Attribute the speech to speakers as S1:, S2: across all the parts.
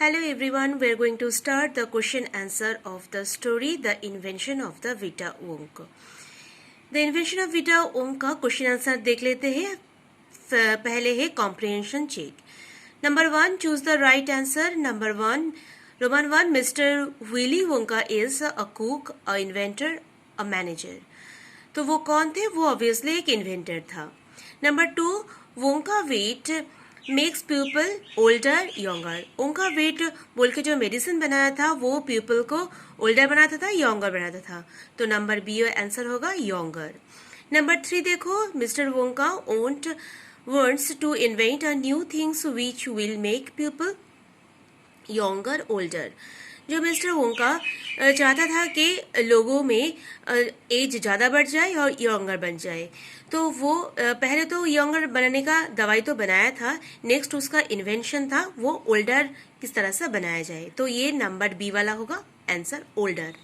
S1: Hello everyone, we are going to start the question answer of the story The Invention of the Vita Wonk. The Invention of Vita Wonk का question answer देख लेते हैं. पहले है comprehension check. Number 1, choose the right answer. Number 1, Roman 1, mister Willy Wonka is a cook, a inventor, a manager. तो वो कौन थे? वो ऑब्वियसली एक इन्वेंटर था. Number 2, Wonka Vite makes people older younger. Wonka Vite बोल के जो मेडिसिन बनाया था वो पीपल को ओल्डर बनाता था, यंगर बनाता था. तो नंबर बी आंसर होगा यंगर. नंबर 3 देखो, mister Wonka wants to invent a new things which will make people younger older. जो मिस्टर वोंका चाहता था कि लोगों में एज ज़्यादा बढ़ जाए और यंगर बन जाए. तो वो पहले तो यंगर बनने का दवाई तो बनाया था, नेक्स्ट उसका इन्वेंशन था वो ओल्डर किस तरह से बनाया जाए. तो ये नंबर बी वाला होगा आंसर, ओल्डर.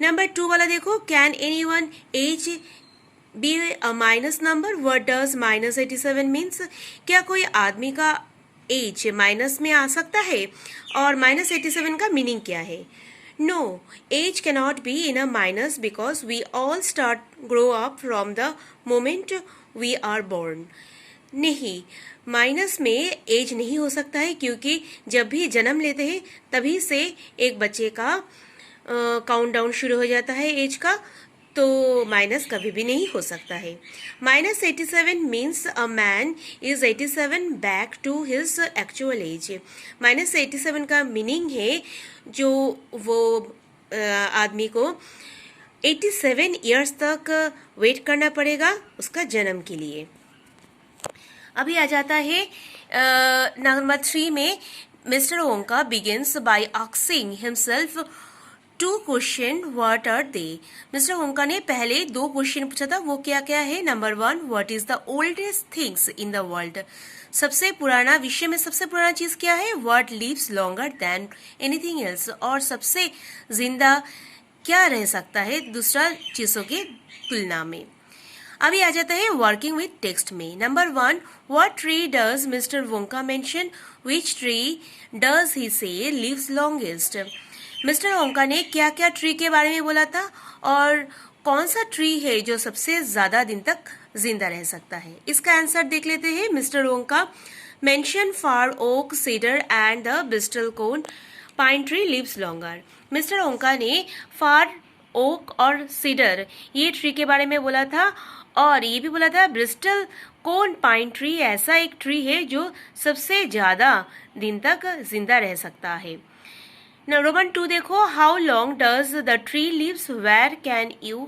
S1: नंबर 2 वाला देखो, can anyone age be a minus number? What does -87 means? क्या कोई आदमी का एज माइनस में आ सकता है? और -87 का मीनिंग क्या है? No, age cannot be in a minus because we all start grow up from the moment we are born. नहीं, माइनस में एज नहीं हो सकता है क्योंकि जब भी जन्म लेते हैं तभी से एक बच्चे का काउंटडाउन शुरू हो जाता है एज का. तो माइनस कभी भी नहीं हो सकता है. -87 means a man is 87 back to his actual age. -87 का मीनिंग है जो वो आदमी को 87 ईयर्स तक वेट करना पड़ेगा उसका जन्म के लिए. अभी आ जाता है नंबर 3 में. Mister Wonka begins by asking himself 2 question, what are they? Mister Wonka ने पहले 2 क्वेश्चन पूछा था. वो क्या क्या है? Number 1, what is the oldest things in the world? सबसे पुराना, विश्व में सबसे पुराना चीज क्या है? What lives longer than anything else? और सबसे जिंदा क्या रह सकता है दूसरा चीजों के तुलना में? अभी आ जाता है वर्किंग विथ टेक्स्ट में. Number 1, what tree does mister Wonka mention? Which tree does he से लिव्स लॉन्गेस्ट? मिस्टर वोंका ने क्या क्या ट्री के बारे में बोला था और कौन सा ट्री है जो सबसे ज्यादा दिन तक जिंदा रह सकता है? इसका आंसर देख लेते हैं. Mister Wonka mention fir oak, cedar and the bristlecone pine tree lives longer. Mister Wonka ने फार, ओक और सीडर ये ट्री के बारे में बोला था और ये भी बोला था ब्रिस्टल कोन पाइन ट्री ऐसा एक ट्री है जो सबसे ज्यादा दिन तक जिंदा रह सकता है. रोमन 2 देखो, how long does the tree lives, where can you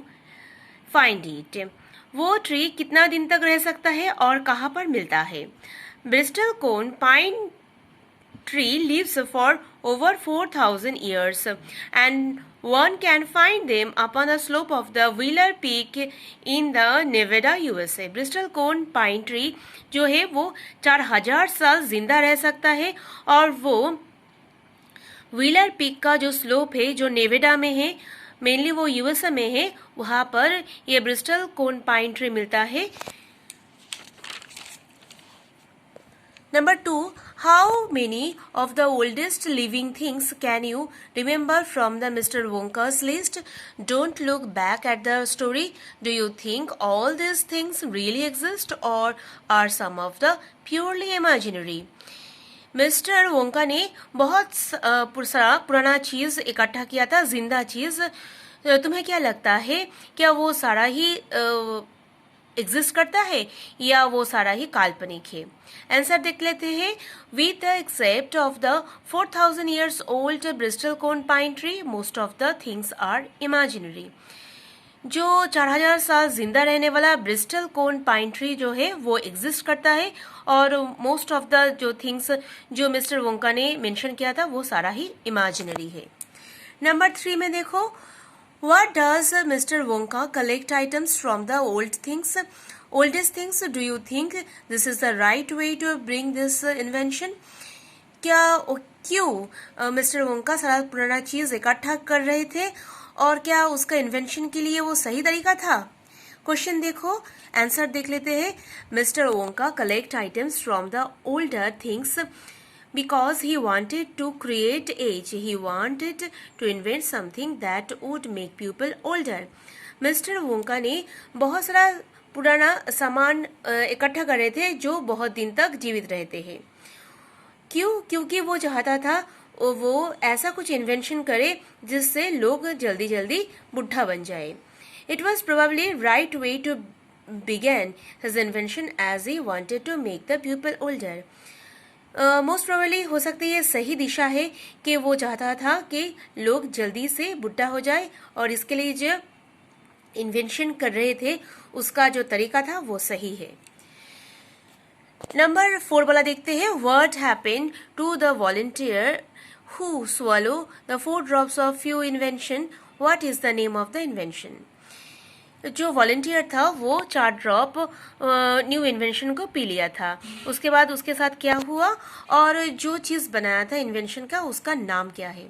S1: find it? वो ट्री कितना दिन तक रह सकता है और कहाँ पर मिलता है? Bristlecone pine tree lives for over 4,000 years and one can find them upon the slope of the Wheeler Peak in the Nevada, USA. Bristol cone pine tree जो है वो 4,000 साल जिंदा रह सकता है और वो व्हीलर पीक का जो स्लोप है जो नेवेडा में है, मेनली वो यूएसए में है, वहां पर ये ब्रिस्टल कोन पाइन ट्री मिलता है. Number 2, how many of the oldest living things can you remember from the mister Wonka's list? Don't look back at the story. Do you think all this things really exist और are some of the purely imaginary? Mister Wonka ने बहुत सारा पुराना चीज इकट्ठा किया था, जिंदा चीज. तुम्हें क्या लगता है, क्या वो सारा ही एग्जिस्ट करता है या वो सारा ही काल्पनिक है? आंसर देख लेते हैं. With the except of the 4,000 years old bristlecone pine tree, most of the things are imaginary. जो 4,000 साल जिंदा रहने वाला ब्रिस्टल कोन पाइन ट्री जो है वो एग्जिस्ट करता है और मोस्ट ऑफ द जो थिंग्स जो मिस्टर वोंका ने मेंशन किया था वो सारा ही इमेजिनरी है. नंबर 3 में देखो, what does mister Wonka collect items from the old things, oldest things? Do you think this is the right way to bring this invention? क्यों मिस्टर वोंका सारा पुराना चीज इकट्ठा कर रहे थे और क्या उसका इन्वेंशन के लिए वो सही तरीका था? क्वेश्चन देखो, आंसर देख लेते हैं. Mister Wonka collect items from the older things because he wanted to create age. He wanted to invent something that would make people older. Mister Wonka ने बहुत सारा पुराना सामान इकट्ठा कर रहे थे जो बहुत दिन तक जीवित रहते हैं. क्यों? क्योंकि वो चाहता था वो ऐसा कुछ इन्वेंशन करे जिससे लोग जल्दी जल्दी बुढ़ा बन जाए. It was probably right way to begin his invention as he wanted to make the pupil older. Most probably हो सकती है ये सही दिशा है कि वो चाहता था कि लोग जल्दी से बुढ़ा हो जाए और इसके लिए जो इन्वेंशन कर रहे थे उसका जो तरीका था वो सही है. नंबर 4 वाला देखते हैं. What happened to the volunteer who swallow the 4 drops of few invention. What is the name of the invention? जो वॉलंटियर था वो 4 ड्रॉप न्यू इन्वेंशन को पी लिया था. उसके बाद उसके साथ क्या हुआ और जो चीज़ बनाया था इन्वेंशन का उसका नाम क्या है.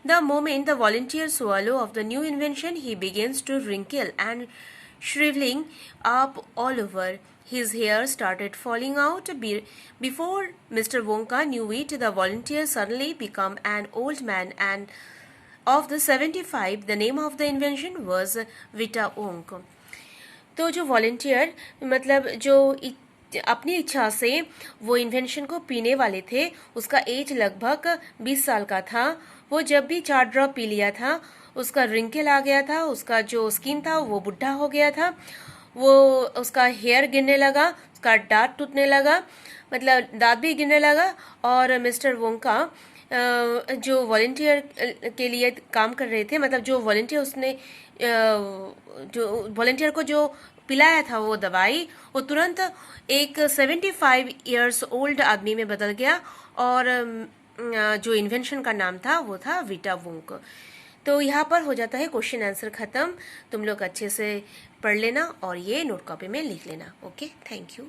S1: The moment the volunteer swallow of the new invention he begins to wrinkle and shriveling up all over. His hair started falling out. Before Mr. Wonka knew it, the volunteer suddenly became an old man and of the 75, the name of the invention was Vita Wonk. तो जो volunteer मतलब जो अपनी इच्छा से वो invention को पीने वाले थे उसका एज लगभग 20 साल का था. वो जब भी 4 ड्रॉप पी लिया था उसका रिंकल आ गया था, उसका जो स्किन था वो बुढ़ा हो गया था, वो उसका हेयर गिरने लगा, उसका दांत टूटने लगा, मतलब दांत भी गिरने लगा. और मिस्टर वोंका जो वॉलंटियर के लिए काम कर रहे थे, मतलब जो वॉलंटियर उसने जो वॉलंटियर को जो पिलाया था वो दवाई, वो तुरंत एक 75 इयर्स ओल्ड आदमी में बदल गया और जो इन्वेंशन का नाम था वो था विटा वोंक. तो यहाँ पर हो जाता है क्वेश्चन आंसर ख़त्म. तुम लोग अच्छे से पढ़ लेना और ये नोट कॉपी में लिख लेना. Okay, thank you.